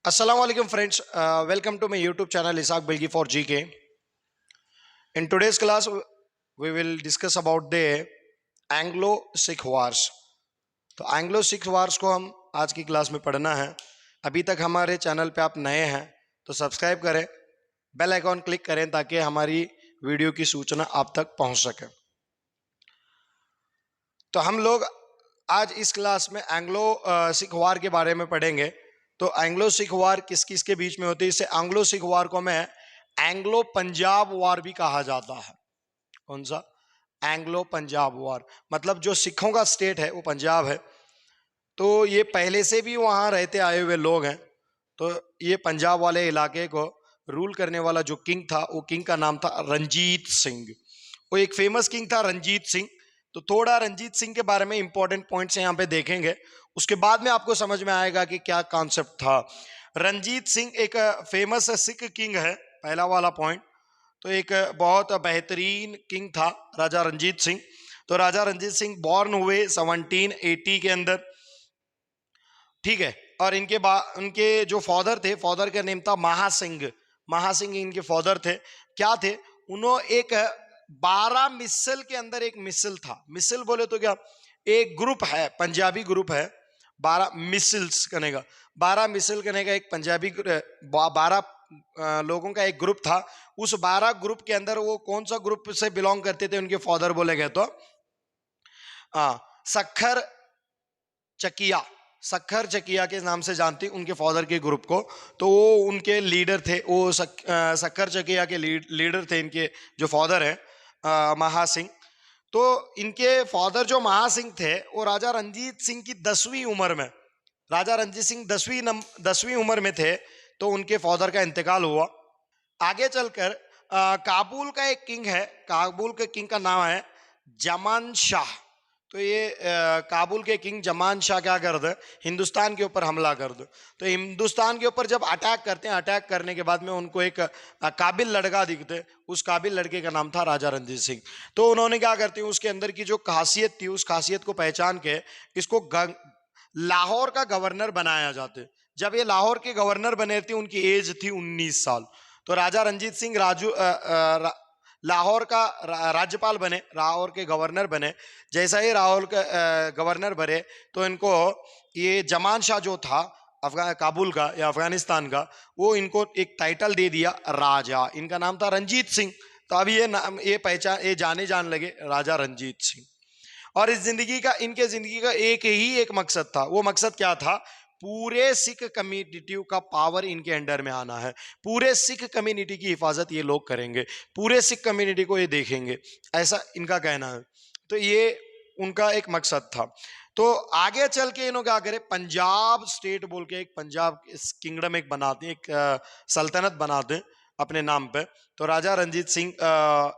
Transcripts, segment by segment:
Assalamu alaikum friends. Welcome to my YouTube channel Isaac Bilgi for GK. In today's class, we will discuss about the Anglo-Sikh Wars. तो Anglo-Sikh Wars को हम आज की class में पढ़ना है. अभी तक हमारे चैनल पे आप नए हैं तो सब्सक्राइब करें, बेल आइकॉन क्लिक करें ताकि हमारी वीडियो की सूचना आप तक पहुंच सके. तो हम लोग आज इस क्लास में एंग्लो सिख वार के बारे में पढ़ेंगे. तो एंग्लो सिख वार किस किस के बीच में होती है? इससे एंग्लो सिख वार को मैं एंग्लो पंजाब वार भी कहा जाता है. कौन सा? एंग्लो पंजाब वार. मतलब जो सिखों का स्टेट है वो पंजाब है, तो ये पहले से भी वहां रहते आए हुए लोग हैं. तो ये पंजाब वाले इलाके को रूल करने वाला जो किंग था, वो किंग का नाम था रंजीत सिंह. वो एक फेमस किंग था रंजीत सिंह. तो थोड़ा रंजीत सिंह के बारे में इंपॉर्टेंट पॉइंट्स यहाँ पे देखेंगे, उसके बाद में आपको समझ में आएगा कि क्या कॉन्सेप्ट था. रंजीत सिंह एक फेमस सिख किंग है, पहला वाला पॉइंट. तो एक बहुत बेहतरीन किंग था राजा रंजीत सिंह. तो राजा रंजीत सिंह बॉर्न हुए 1780 के अंदर, ठीक है. और उनके जो फादर थे, फादर का नेम था महासिंह. महासिंह इनके फादर थे. क्या थे? उन्होंने एक 12 मिसल के अंदर एक मिसल था. मिसल बोले तो क्या, एक ग्रुप है, पंजाबी ग्रुप है. 12 मिसल्स करने का, 12 मिसल करने का एक पंजाबी 12 लोगों का एक ग्रुप था. उस 12 ग्रुप के अंदर वो कौन सा ग्रुप से बिलोंग करते थे उनके फादर बोले गए तो सखर चकिया. सखर चकिया के नाम से जानती उनके फादर के ग्रुप को. तो वो उनके लीडर थे. वो सखर चकिया के लीडर थे इनके जो फादर है महासिंह. तो इनके फादर जो महासिंह थे वो राजा रंजीत सिंह की 10वीं उम्र में, राजा रंजीत सिंह 10वीं उम्र में थे तो उनके फादर का इंतकाल हुआ. आगे चलकर काबुल का एक किंग है, काबुल के किंग का नाम है जमान शाह. तो ये काबुल के किंग जमान शाह क्या कर दे, हिंदुस्तान के ऊपर हमला कर दो. तो हिंदुस्तान के ऊपर जब अटैक करते हैं, अटैक करने के बाद में उनको एक काबिल लड़का दिखते. उस काबिल लड़के का नाम था राजा रंजीत सिंह. तो उन्होंने क्या करते हैं, उसके अंदर की जो खासियत थी, उस खासियत को पहचान के इसको लाहौर का गवर्नर बनाया जाते. जब ये लाहौर के गवर्नर बने थे, उनकी एज थी 19 साल. तो राजा रंजीत सिंह लाहौर का राज्यपाल बने, लाहौर के गवर्नर बने. जैसा ही लाहौर के गवर्नर बने तो इनको ये जमान शाह जो था काबुल का या अफगानिस्तान का, वो इनको एक टाइटल दे दिया राजा. इनका नाम था रंजीत सिंह. तो अब ये जान लगे राजा रंजीत सिंह. और इनके जिंदगी का एक मकसद था. वो मकसद क्या था? पूरे सिख कम्युनिटी का पावर इनके अंडर में आना है. पूरे सिख कम्युनिटी की हिफाजत ये लोग करेंगे, पूरे सिख कम्युनिटी को ये देखेंगे, ऐसा इनका कहना है. तो ये उनका एक मकसद था. तो आगे चल के इन्होंने क्या करे, पंजाब स्टेट बोल के एक पंजाब किंगडम एक बनाते, एक सल्तनत बनाते अपने नाम पे. तो राजा रंजीत सिंह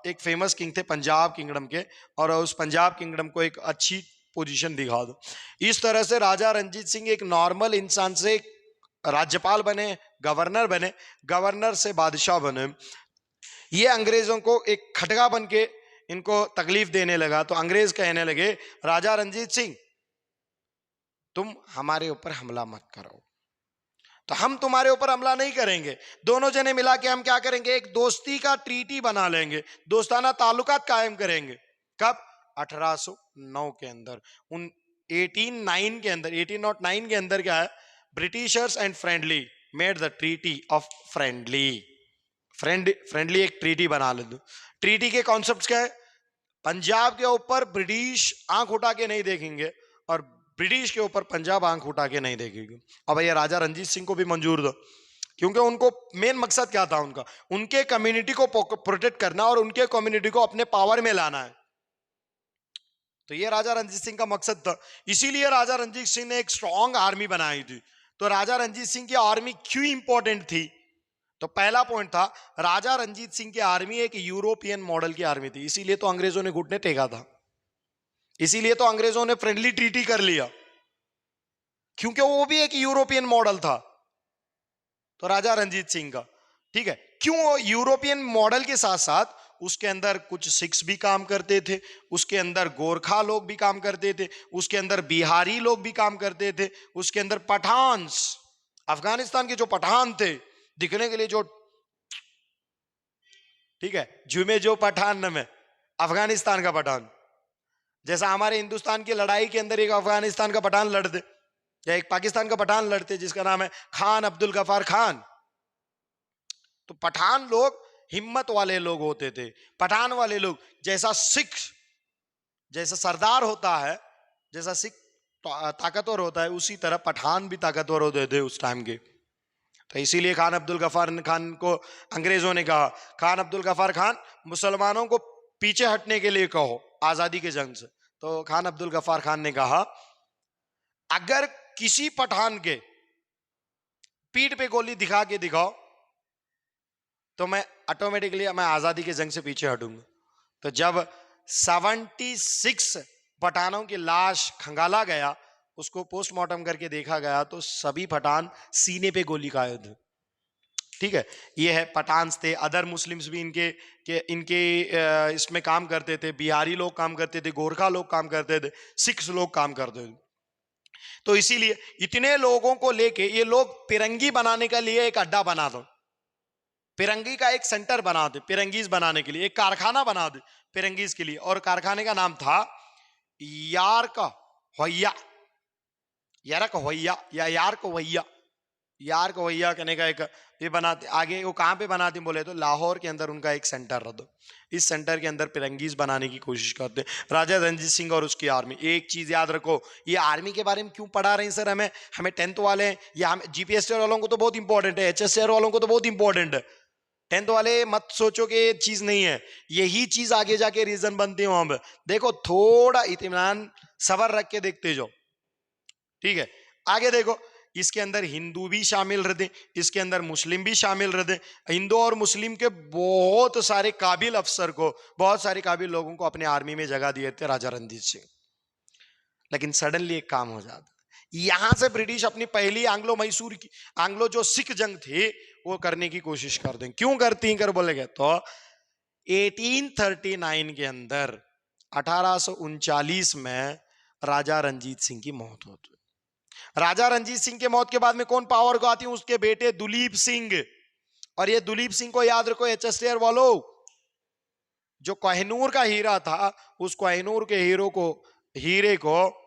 एक फेमस किंग थे पंजाब किंगडम के, और उस पंजाब किंगडम को एक अच्छी पोजीशन दिखा दो. इस तरह से राजा रंजीत सिंह एक नॉर्मल इंसान से राज्यपाल बने, गवर्नर बने, गवर्नर से बादशाह बने. ये अंग्रेजों को एक खटका बन के इनको तकलीफ देने लगा. तो अंग्रेज कहने लगे, राजा रंजीत सिंह तुम हमारे ऊपर हमला मत करो. तो हम तुम्हारे ऊपर हमला नहीं करेंगे. दोनों जने मिला के हम क्या करेंगे, एक दोस्ती का ट्रीटी बना लेंगे, दोस्ताना ताल्लुकात कायम करेंगे. कब? 1809 के अंदर. 1809 के अंदर, 1809 के अंदर क्या है, Britishers and friendly made the treaty of friendly. Friendly एक ट्रीटी बना ले दो. ट्रीटी के कॉन्सेप्ट क्या है? पंजाब के ऊपर ब्रिटिश आंख उठा के नहीं देखेंगे और ब्रिटिश के ऊपर पंजाब आंख उठा के नहीं देखेगी. अब भैया राजा रंजीत सिंह को भी मंजूर दो, क्योंकि उनको मेन मकसद क्या था उनका, उनके कम्युनिटी को प्रोटेक्ट करना और उनके कम्युनिटी को अपने पावर में लाना है. तो ये राजा रंजीत सिंह का मकसद था. इसीलिए राजा रंजीत सिंह ने एक स्ट्रॉन्ग आर्मी बनाई थी. तो राजा रंजीत सिंह की आर्मी क्यों इंपॉर्टेंट थी? तो पहला पॉइंट था, राजा रंजीत सिंह की आर्मी एक यूरोपियन मॉडल की आर्मी थी. इसीलिए तो अंग्रेजों ने घुटने टेका था, इसीलिए तो अंग्रेजों ने फ्रेंडली ट्रीटी कर लिया, क्योंकि वो भी एक यूरोपियन मॉडल था. तो राजा रंजीत सिंह का, ठीक है, क्यों यूरोपियन मॉडल के साथ साथ उसके अंदर कुछ सिख्स भी काम करते थे, उसके अंदर गोरखा लोग भी काम करते थे, उसके अंदर बिहारी लोग भी काम करते थे, उसके अंदर पठान्स अफगानिस्तान के जो पठान थे, दिखने के लिए जो, ठीक है, जुमे जो पठान न में, अफगानिस्तान का पठान, जैसा हमारे हिंदुस्तान की लड़ाई के अंदर एक अफगानिस्तान का पठान लड़ते या एक पाकिस्तान का पठान लड़ते जिसका नाम है खान अब्दुल गफार खान। तो पठान लोग हिम्मत वाले लोग होते थे, पठान वाले लोग, जैसा सिख, जैसा सरदार होता है, जैसा सिख ताकतवर होता है, उसी तरह पठान भी ताकतवर होते थे उस टाइम के। तो इसीलिए खान अब्दुल गफार खान को अंग्रेजों ने कहा, खान अब्दुल गफार खान, मुसलमानों को पीछे हटने के लिए कहो आजादी के जंग से। तो खान अब्दुल गफार खान ने कहा, अगर किसी पठान के पीठ पे गोली दिखा के दिखाओ तो मैं ऑटोमेटिकली मैं आजादी के जंग से पीछे हटूंगा। तो जब 76 पठानों की लाश खंगाला गया, उसको पोस्टमार्टम करके देखा गया, तो सभी पठान सीने पे गोली खाए थे। ठीक है, ये है पठान थे। अदर मुस्लिम्स भी इनके इसमें काम करते थे, बिहारी लोग काम करते थे, गोरखा लोग काम करते थे, सिख लोग काम करते थे। तो इसीलिए इतने लोगों को लेके ये लोग पिरंगी बनाने के लिए एक अड्डा बना दो, पिरंगी का एक सेंटर बना दे, पिरंगीज बनाने के लिए एक कारखाना बना दे पिरंगीज के लिए, और कारखाने का नाम था यार्क होइया, यार्क होइया या यार्क वैया, यार्क वैया कहने का एक ये बनाते। आगे वो कहां पे बनाते बोले तो लाहौर के अंदर उनका एक सेंटर रह दो, इस सेंटर के अंदर पिरंगीज बनाने की कोशिश करते राजा रणजीत सिंह और उसकी आर्मी। एक चीज याद रखो, ये आर्मी के बारे में क्यों पढ़ा रहे हैं सर हमें, हमें 10th वाले हैं या हम जीपीएससी वालों को तो बहुत इंपॉर्टेंट है, एचएससी वालों को तो बहुत इंपॉर्टेंट है, 10th वाले मत सोचो कि ये चीज नहीं है, यही चीज आगे जाके रीजन बनती है। वहां पर देखो, थोड़ा इत्मीनान सबर रख के देखते जाओ, ठीक है। आगे देखो, इसके अंदर हिंदू भी शामिल रहते, इसके अंदर मुस्लिम भी शामिल रहते, हिंदू और मुस्लिम के बहुत सारे काबिल अफसर को, बहुत सारे काबिल लोगों को अपने आर्मी में जगह दिए थे राजा रणजीत सिंह। लेकिन सडनली एक काम हो जाता, यहां से ब्रिटिश अपनी पहली आंग्लो मैसूर की, आंग्लो जो सिख जंग थी वो करने की कोशिश कर दें। क्यों करती कर बोलेगे तो 1839 के अंदर 1839 में राजा रणजीत सिंह की मौत होती है। राजा रणजीत सिंह के मौत के बाद में कौन पावर को आती है, उसके बेटे दुलीप सिंह। और ये दुलीप सिंह को याद रखो एचएसटीआर वालों, जो कोहिनूर का हीरा था, उस कोहिनूर के हीरे को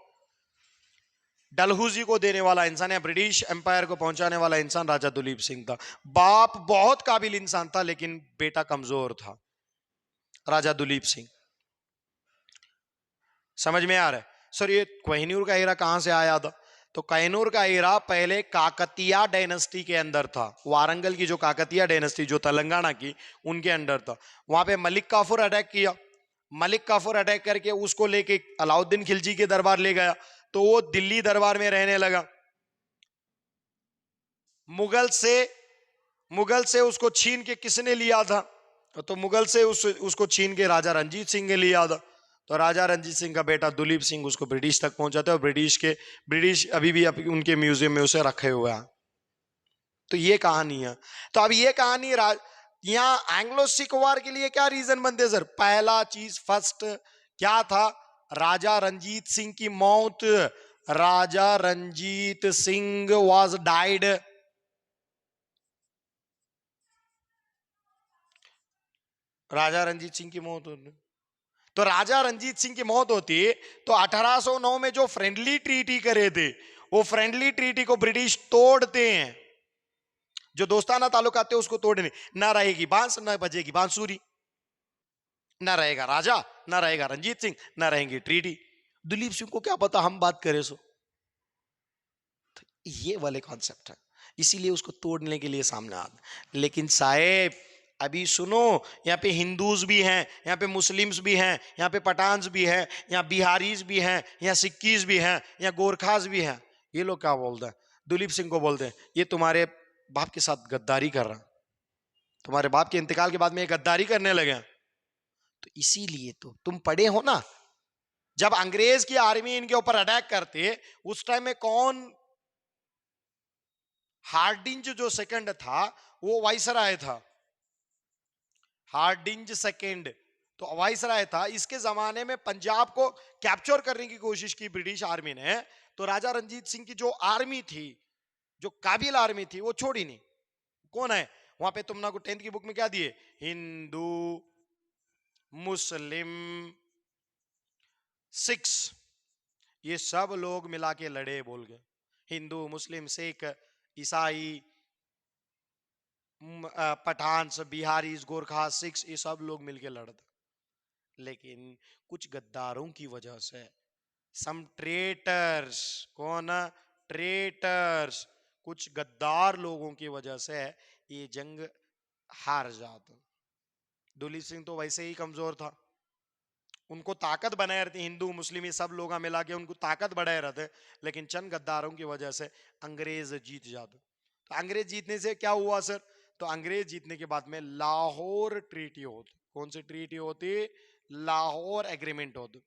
डलहौजी को देने वाला इंसान या ब्रिटिश एम्पायर को पहुंचाने वाला इंसान राजा दुलीप सिंह था। बाप बहुत काबिल इंसान था लेकिन बेटा कमजोर था, राजा दुलीप सिंह। समझ में आ रहा है सर? ये कोहिनूर का हीरा कहां से आया था? तो कोहिनूर का हीरा पहले काकतिया डायनेस्टी के अंदर था, वारंगल की जो काकतिया डायनेस्टी जो तेलंगाना की, उनके अंदर था। वहां पे मलिक काफूर अटैक किया, मलिक काफूर अटैक करके उसको लेके अलाउद्दीन खिलजी के दरबार ले गया, तो वो दिल्ली दरबार में रहने लगा। मुगल से उसको छीन के किसने लिया था? तो मुगल से उसको छीन के राजा रणजीत सिंह ने लिया था। तो राजा रणजीत सिंह का बेटा दुलीप सिंह उसको ब्रिटिश तक पहुंचाते, और ब्रिटिश अभी भी उनके म्यूजियम में उसे रखे हुए हैं। तो ये कहानी है। तो अब ये कहानी यहाँ एंग्लो सिख वार के लिए क्या रीजन बनते सर? पहला चीज फर्स्ट क्या था? राजा रंजीत सिंह की मौत। राजा रंजीत सिंह वाज डाइड, राजा रंजीत सिंह की मौत होती। तो राजा रंजीत सिंह की मौत होती तो 1809 में जो फ्रेंडली ट्रीटी करे थे, वो फ्रेंडली ट्रीटी को ब्रिटिश तोड़ते हैं। जो दोस्ताना ताल्लुकात थे उसको तोड़ने, ना रहेगी बांस, ना बजेगी बांसुरी, ना रहेगा राजा, ना रहेगा रंजीत सिंह, ना रहेंगी ट्रीटी। दुलीप सिंह को क्या पता हम बात करें सो। तो ये वाले कॉन्सेप्ट है, इसीलिए उसको तोड़ने के लिए सामने आता। लेकिन साहेब अभी सुनो, यहाँ पे हिंदूज भी हैं, यहाँ पे मुस्लिम्स भी हैं, यहाँ पे पठान्स भी हैं, यहाँ बिहारीज भी हैं, यहाँ सिक्कीज भी हैं, यहाँ गोरखाज भी हैं। ये लोग क्या बोलते हैं? दुलीप सिंह को बोलते हैं ये तुम्हारे बाप के साथ गद्दारी कर रहा, तुम्हारे बाप के इंतकाल के बाद में ये गद्दारी करने लगे। तो इसीलिए तो तुम पढ़े हो ना, जब अंग्रेज की आर्मी इनके ऊपर अटैक करते उस टाइम में कौन, हार्डिंज जो सेकंड था वो वाइसराय था, हार्डिंज सेकंड तो वाइसराय था। इसके जमाने में पंजाब को कैप्चर करने की कोशिश की ब्रिटिश आर्मी ने। तो राजा रंजीत सिंह की जो आर्मी थी जो काबिल आर्मी थी वो छोड़ी नहीं। कौन है वहां पे? तुमने को 10th की बुक में क्या दिए? हिंदू, मुस्लिम, सिख्स, ये सब लोग मिला के लड़े बोल गए। हिंदू, मुस्लिम, सिख, ईसाई, पठान, सब बिहारी, गोरखा, सिख्स, ये सब लोग मिलके लड़ते। लेकिन कुछ गद्दारों की वजह से, सम ट्रेटर्स, कौन? ट्रेटर्स, कुछ गद्दार लोगों की वजह से ये जंग हार जाता। दुलीप सिंह तो वैसे ही कमजोर था, उनको ताकत बनाए रहती, हिंदू मुस्लिम ये सब लोग मिला के उनको ताकत बढ़ाए रहते, लेकिन चंद गद्दारों की वजह से अंग्रेज जीत जाते। तो अंग्रेज जीतने से क्या हुआ सर? तो अंग्रेज जीतने के बाद में लाहौर ट्रीटी होती। कौन सी ट्रीटी होती? लाहौर एग्रीमेंट होती,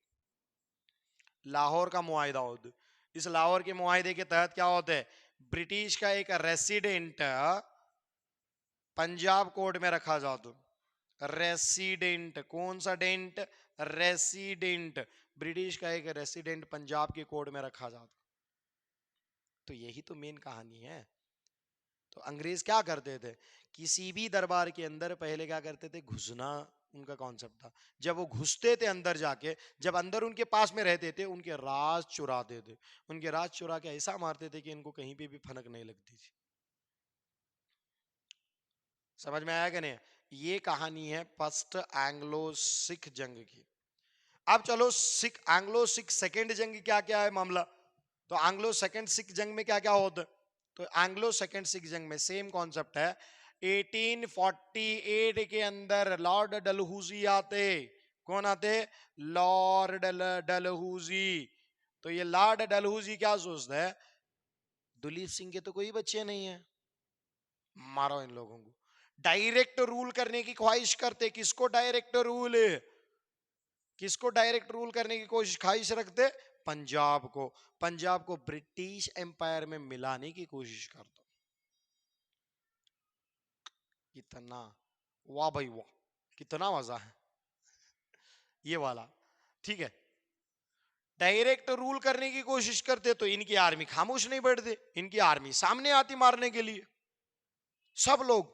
लाहौर का मुआहिदा होता। इस लाहौर के मुआहिदे के तहत क्या होता है? ब्रिटिश का एक रेसिडेंट पंजाब कोर्ट में रखा जाता। रेसिडेंट, कौन सा डेंट? रेसिडेंट, ब्रिटिश का एक रेसिडेंट पंजाब के कोर्ट में रखा जाता। तो यही तो मेन कहानी है। तो अंग्रेज क्या करते थे? किसी भी दरबार के अंदर पहले क्या करते थे? घुसना उनका कॉन्सेप्ट था। जब वो घुसते थे अंदर जाके, जब अंदर उनके पास में रहते थे, उनके राज चुराते थे। उनके राज चुरा के ऐसा मारते थे कि इनको कहीं पे भी फनक नहीं लगती थी। समझ में आया कि नहीं? ये कहानी है फर्स्ट एंग्लो सिख जंग की। अब चलो सिख, एंग्लो सिख सेकेंड जंग क्या क्या है मामला? तो एंग्लो सेकेंड सिख जंग में क्या क्या होता है? तो एंग्लो सेकेंड सिख जंग में सेम कॉन्सेप्ट है। 1848 के अंदर लॉर्ड डलहौजी आते। कौन आते? लॉर्ड डलहौजी। तो ये लॉर्ड डलहौजी क्या सोचता है? दुलीप सिंह के तो कोई बच्चे नहीं है, मारो इन लोगों को। डायरेक्ट रूल करने की ख्वाहिश करते। किसको डायरेक्ट रूल? किसको डायरेक्ट रूल करने की कोशिश ख्वाहिश रखते? पंजाब को। पंजाब को ब्रिटिश एम्पायर में मिलाने की कोशिश करता। कितना, वाह भाई वाह, कितना मजा है ये वाला। ठीक है, डायरेक्ट रूल करने की कोशिश करते तो इनकी आर्मी खामोश नहीं बैठते, इनकी आर्मी सामने आती मारने के लिए सब लोग।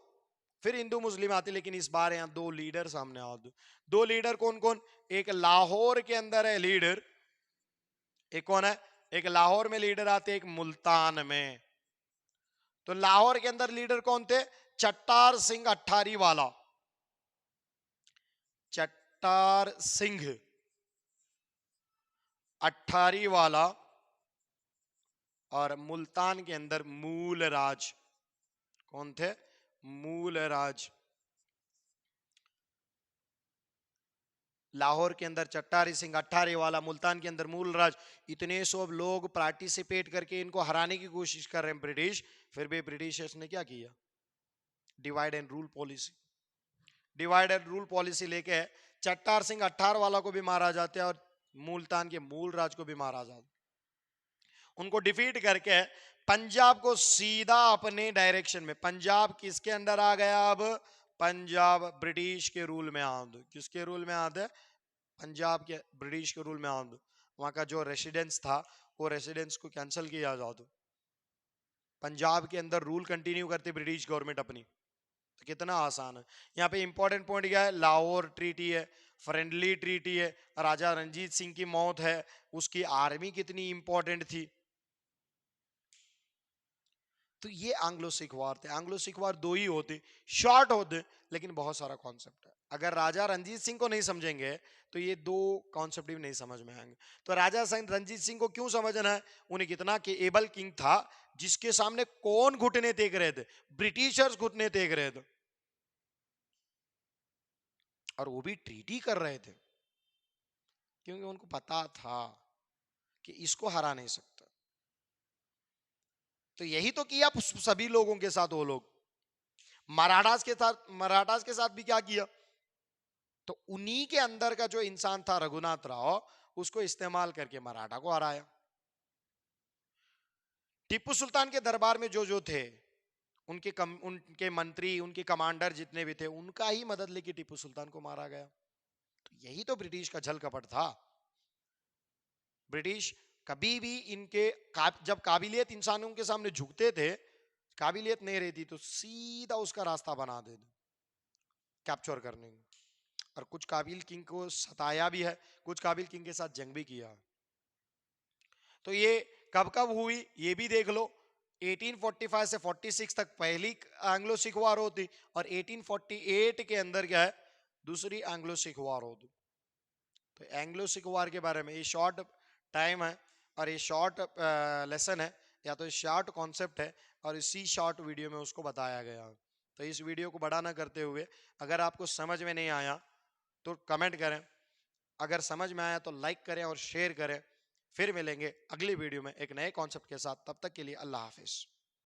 फिर हिंदू मुस्लिम आते, लेकिन इस बार यहां दो लीडर सामने आते। दो लीडर कौन कौन? एक लाहौर के अंदर है लीडर, एक कौन है? एक लाहौर में लीडर आते, एक मुल्तान में। तो लाहौर के अंदर लीडर कौन थे? चट्टार सिंह अट्ठारी वाला, चट्टार सिंह अट्ठारी वाला। और मुल्तान के अंदर मूल राज कौन थे? मूल राज। लाहौर के अंदर चट्टारी सिंह अट्ठारी वाला, मुल्तान के अंदर मूल राज। इतने सब लोग पार्टिसिपेट करके इनको हराने की कोशिश कर रहे हैं ब्रिटिश। फिर भी ब्रिटिशर्स ने क्या किया? Divide and rule policy. Divide and rule policy लेके चट्टार सिंह अट्ठार वाला को भी मारा जाता है और मुल्तान के मूल राज को भी मारा जाता है। उनको डिफीट करके पंजाब को सीधा अपने डायरेक्शन में, पंजाब किसके अंदर आ गया अब? पंजाब ब्रिटिश के रूल में आ दो। किसके रूल में आ दे? पंजाब के ब्रिटिश के रूल में आ दो। वहां का जो रेसिडेंस था वो रेसिडेंस को कैंसिल किया जा दो, पंजाब के अंदर रूल कंटिन्यू करते ब्रिटिश गवर्नमेंट अपनी। तो कितना आसान है। यहाँ पे इंपॉर्टेंट पॉइंट क्या है? लाहौर ट्रीटी है, फ्रेंडली ट्रीटी है, राजा रंजीत सिंह की मौत है, उसकी आर्मी कितनी इंपॉर्टेंट थी। तो ये एंग्लो सिख वार थे। एंग्लो सिख वार दो ही होते, शॉर्ट होते, लेकिन बहुत सारा कॉन्सेप्ट है। अगर राजा रंजीत सिंह को नहीं समझेंगे तो ये दो कॉन्सेप्ट भी नहीं समझ में आएंगे। तो राजा रंजीत सिंह को क्यों समझना है? उन्हें कितना कि एबल किंग था जिसके सामने कौन घुटने टेक रहे थे? ब्रिटिशर्स घुटने टेक रहे थे, और वो भी ट्रीटी कर रहे थे, क्योंकि उनको पता था कि इसको हरा नहीं सकता। तो यही तो किया सभी लोगों के साथ वो लोग। मराठास के साथ भी क्या किया? तो उन्हीं के अंदर का जो इंसान था रघुनाथ राव, उसको इस्तेमाल करके मराठा को हराया। टीपू सुल्तान के दरबार में जो जो थे, उनके मंत्री, उनके कमांडर जितने भी थे, उनका ही मदद लेके टीपू सुल्तान को मारा गया। तो यही तो ब्रिटिश का छल कपट था। ब्रिटिश कभी भी जब काबिलियत इंसानों के सामने झुकते थे काबिलियत नहीं रहती तो सीधा उसका रास्ता बना दे दो कैप्चर करने की। और कुछ काबिल किंग को सताया भी है, कुछ काबिल किंग के साथ जंग भी किया है। तो ये कब कब हुई ये भी देख लो। 1845 से 46 तक पहली एंग्लो सिख वार होती, और 1848 के अंदर क्या है, दूसरी एंग्लो सिख वार होती। तो एंग्लो सिख वार के बारे में ये शॉर्ट टाइम है और ये शॉर्ट लेसन है, या तो शॉर्ट कॉन्सेप्ट है, और इसी शॉर्ट वीडियो में उसको बताया गया। तो इस वीडियो को बड़ा ना करते हुए, अगर आपको समझ में नहीं आया तो कमेंट करें, अगर समझ में आया तो लाइक करें और शेयर करें। फिर मिलेंगे अगली वीडियो में एक नए कॉन्सेप्ट के साथ, तब तक के लिए अल्लाह हाफिज।